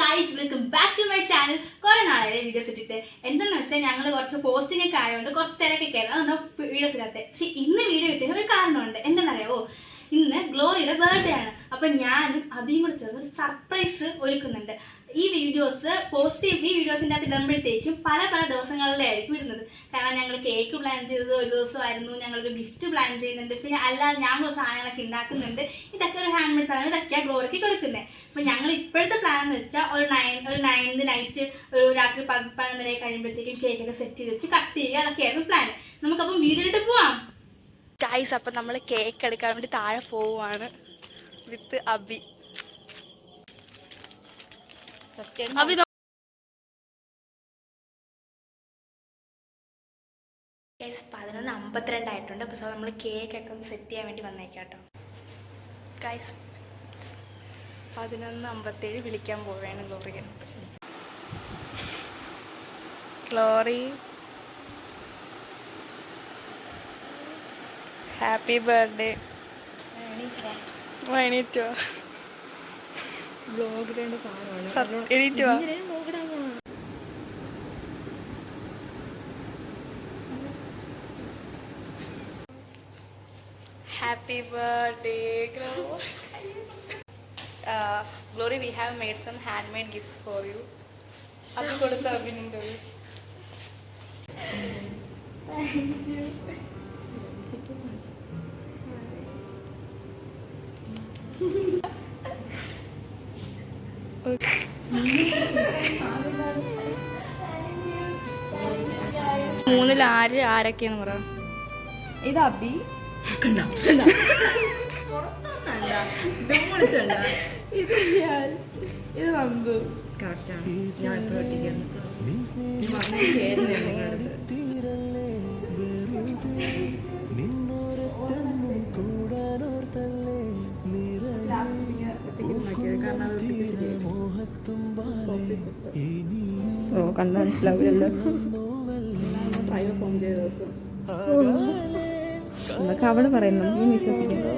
Guys, welcome back to my channel. കുറെ നാളെ videos ഇട്ടിട്ട് എന്താണെന്ന് വെച്ചാൽ ഞങ്ങൾ കുറച്ച് പോസ്റ്റിംഗ് ഒക്കെ ആയതുകൊണ്ട് കുറച്ച് തിരക്കൊക്കെ ആയിരുന്നു, അതുകൊണ്ട് വീഡിയോസ് ഇടാത്തെ. പക്ഷെ ഇന്ന് വീഡിയോ ഇട്ടതിന് ഒരു കാരണമുണ്ട്. എന്താണെന്നറിയാവോ? ഇന്ന് ഗ്ലോറിയുടെ ബർത്ത്ഡേ ആണ്. അപ്പൊ ഞാനും അഭിയും കൂടെ ചേർന്ന് ഒരു സർപ്രൈസ് ഒരുക്കുന്നുണ്ട്. ഈ വീഡിയോസിന്റെ അകത്ത് ഇടുമ്പോഴത്തേക്കും പല ദിവസങ്ങളിലായിരിക്കും ഇടുന്നത്. കാരണം ഞങ്ങൾ കേക്ക് പ്ലാൻ ചെയ്തത് ഒരു ദിവസമായിരുന്നു, ഞങ്ങളൊരു ഗിഫ്റ്റ് പ്ലാൻ ചെയ്യുന്നുണ്ട്, പിന്നെ അല്ലാതെ ഞാൻ കുറച്ച് സാധനങ്ങളൊക്കെ ഉണ്ടാക്കുന്നുണ്ട്. ഇതൊക്കെ ഒരു ഹാൻഡ് മെയ്ഡ് സാധനം, ഇതൊക്കെയാണ് ഗ്ലോറിക്ക് കൊടുക്കുന്നത്. അപ്പൊ ഞങ്ങൾ ഇപ്പോഴത്തെ പ്ലാൻ എന്ന് വെച്ചാൽ ഒരു 9th നൈറ്റ് ഒരു രാത്രി 11 കഴിയുമ്പോഴത്തേക്കും കേക്കൊക്കെ സെറ്റ് ചെയ്ത് വെച്ച് കട്ട് ചെയ്യുക, അതൊക്കെയായിരുന്നു പ്ലാൻ. നമുക്കപ്പം വീഡിയോയിലിട്ട് പോവാം ഗൈസ്. അപ്പം നമ്മൾ കേക്ക് എടുക്കാൻ വേണ്ടി താഴെ പോവുകയാണ് വിത്ത് അബി. അബി 11:52 ആയിട്ടുണ്ട്. അപ്പോൾ നമ്മൾ കേക്കൊക്കെ ഒന്ന് സെറ്റ് ചെയ്യാൻ വേണ്ടി വന്നേക്കാം കേട്ടോ ഗൈസ്. 11:57 വിളിക്കാൻ പോവുകയാണ് ഗ്ലോറിയെ. Glory, happy birthday. എണീറ്റോ? ബ്ലോഗിടേണ്ട സാധനമാണ്. എണീറ്റോ? Happy birthday, Glory. We have made some handmade gifts for you. Abhi kodutha Abhi nindu. Thank you. Okay. മൂന്നിൽ ആരൊക്കെയാന്ന് പറ. ഇത് അബി, ഇത് ഞാൻ, ഇത് നന്ദു. കറക്റ്റാണ്. ഞാൻ കണ്ടാ മനസ്സിലാവില്ലല്ലോ. ഫോം ചെയ്ത ദിവസം എന്നൊക്കെ അവള് പറയുന്നു, നീ വിശ്വസിക്കുന്നു.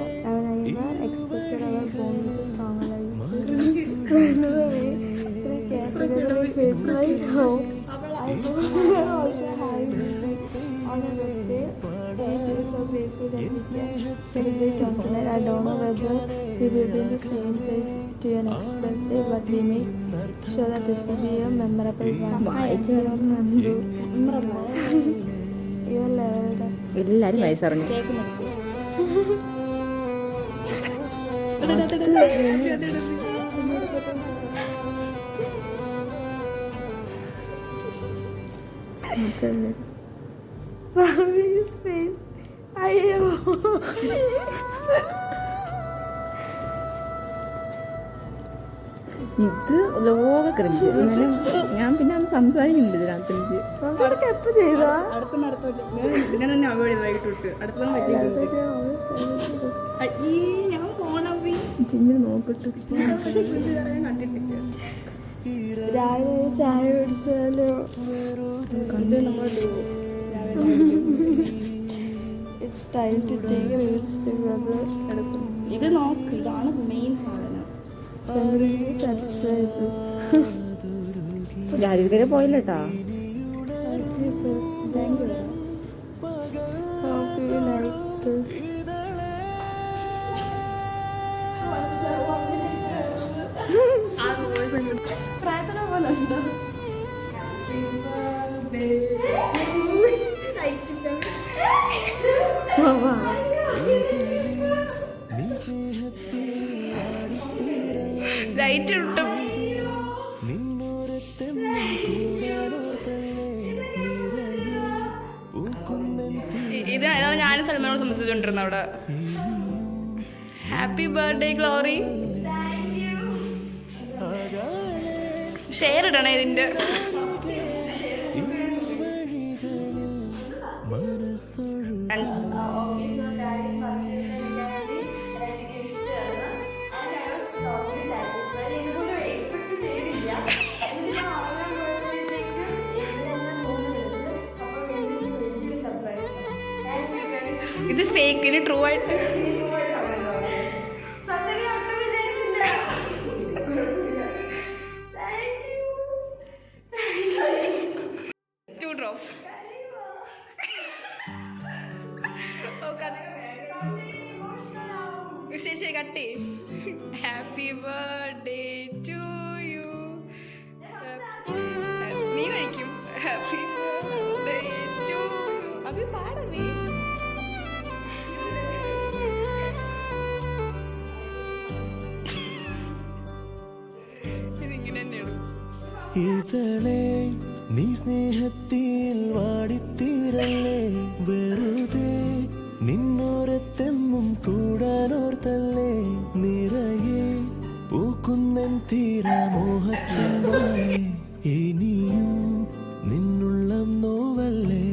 I don't know whether we will be in the same place to your next birthday, but we make sure that this will be a memorable one. എല്ലാരും വയസ്സറിഞ്ഞു. അയ്യോ, ഇത് ലോക ക്രിഞ്ച്. ഞാൻ പിന്നെ അത് സംസാരിക്കുന്നുണ്ട് ഇതിനകത്ത്. എപ്പോ ചെയ്താ ഇതിനെ അവോയ്ഡ് വൈകിട്ട് അടുത്ത ഞാൻ പോണവി നോക്കട്ടെ. കണ്ടിട്ടില്ല. രാവിലെ ചായ കുടിച്ചാലോ? കണ്ടു നമ്മൾ. It's time to take reels together. ഇത് നോക്ക്, ഇതാണ് മെയിൻ സാധനം. രാജീവരെ പോയില്ലട്ടാ. പ്രായത്തിനെ പോലെ ഉണ്ടോ? ലൈറ്റ് കിട്ടും. ഇതാണ് ഞാനും സൽമാനോട് സംബന്ധിച്ചുകൊണ്ടിരുന്നത് അവിടെ. Happy birthday glory. ഷെയർ ഇടണേ ഇതിന്റെ. ഇത് ഫേക്കിന് ട്രൂ ആയിട്ട് ഇതളെ നീ സ്നേഹത്തിൽ വാടിത്തീരല്ലേ വെറുതെ നിന്നോരത്തെന്നും കൂടാനോർത്തല്ലേ നിറയെ പൂക്കുന്നൻ തീരാമോഹത്തിൻ്റെ ഇനിയും നിന്നുള്ളം നോവല്ലേ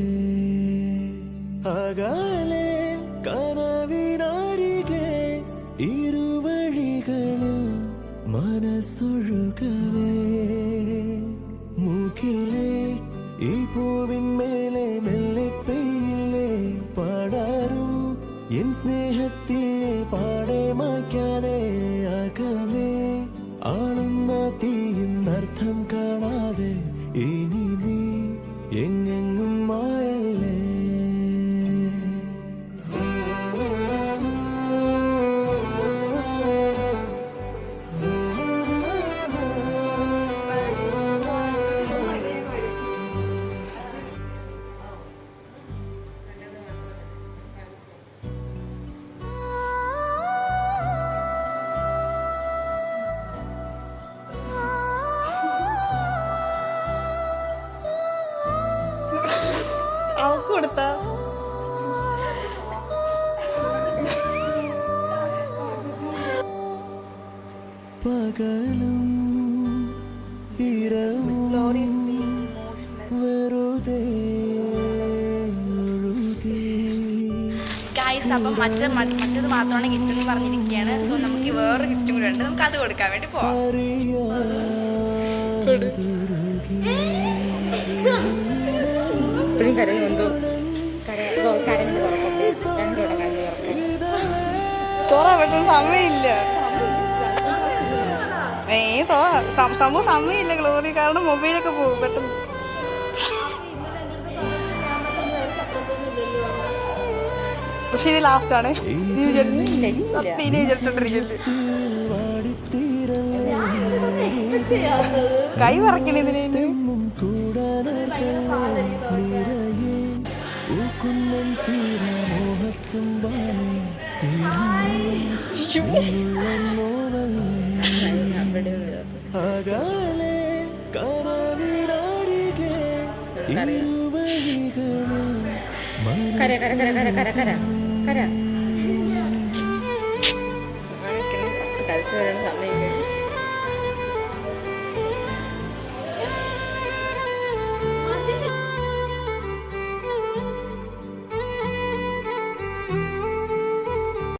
അകലെ കനവിനരികെ ഇരുവഴികളിൽ മനസ്സൊഴുകവേ മൂക്കിലെ ഈ പൂവിന്മേലെ മെല്ലെ പെയ്യില്ലേ പാടാറും എൻ സ്നേഹത്തെ പാടെ മായ്ക്കാതെ അകമേ ആളുന്ന തീയും അർത്ഥം കാണാതെ ഇനി നീ എങ്ങെങ്ങും മായല്ലേ അവക്ക് കൊടുത്ത പകലും ഇരവും വെറുതെ ഗൈസ് അപ്പം മറ്റേത് മാത്രമാണ് ഗിഫ്റ്റ് എന്ന് പറഞ്ഞിരിക്കുകയാണ്. സോ നമുക്ക് വേറൊരു ഗിഫ്റ്റും കൂടെ ഉണ്ട്, നമുക്ക് അത് കൊടുക്കാൻ വേണ്ടി പോവാം. ഇപ്പോഴും കരയും എന്തോ കരഞ്ഞ് തുറക്കട്ടെ രണ്ടോടെ കരഞ്ഞ് തുറക്കും തുറ പറ്റുന്ന സമയമില്ല. സംഭവം സമയമില്ല ഗ്ലോറി, കാരണം മൊബൈലൊക്കെ പോകും പെട്ടെന്ന്. പക്ഷെ ഇത് ലാസ്റ്റ് ആണ്. കൈ പറക്കണതിന് അകലെ കനവിനരികെ കര കര കര കര കര കര കര കളിച്ചു വരണ സമയം